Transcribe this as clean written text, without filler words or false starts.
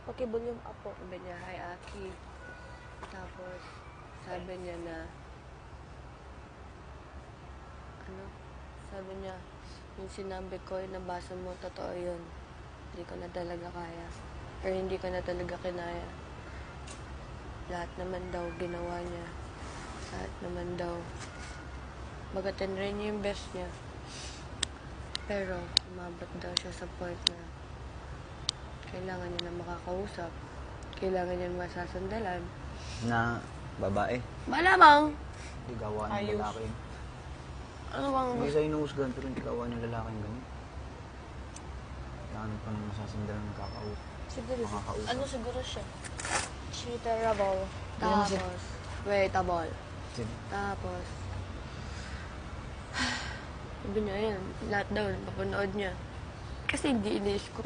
Paki-volume up po. Sabi niya, hi Aki. Tapos, sabi niya na, sabi niya, yung sinabi ko, yung nabasa mo, totoo yun. Hindi ko na talaga kaya. Or hindi ko na talaga kinaya. Lahat naman daw ginawa niya. Lahat naman daw. Magatin rin niya yung best niya. Pero, umabot daw siya sa point na kailangan niya na makakausap. Kailangan niya masasandalan. Na babae. Malamang! Hindi gawa ng Ayos. lalaki. Ano bang May isa inuusgan pero hindi gawa ng lalaki yung ganun. Kailangan pa nang masasandalan ng kakausap. Siguro, Makakausap. ano siguro siya? Cheaterable. Tapos, waitable. Sige. Tapos, sabi niya yan, lahat daw, napapanood niya. Kasi hindi ini-scroll.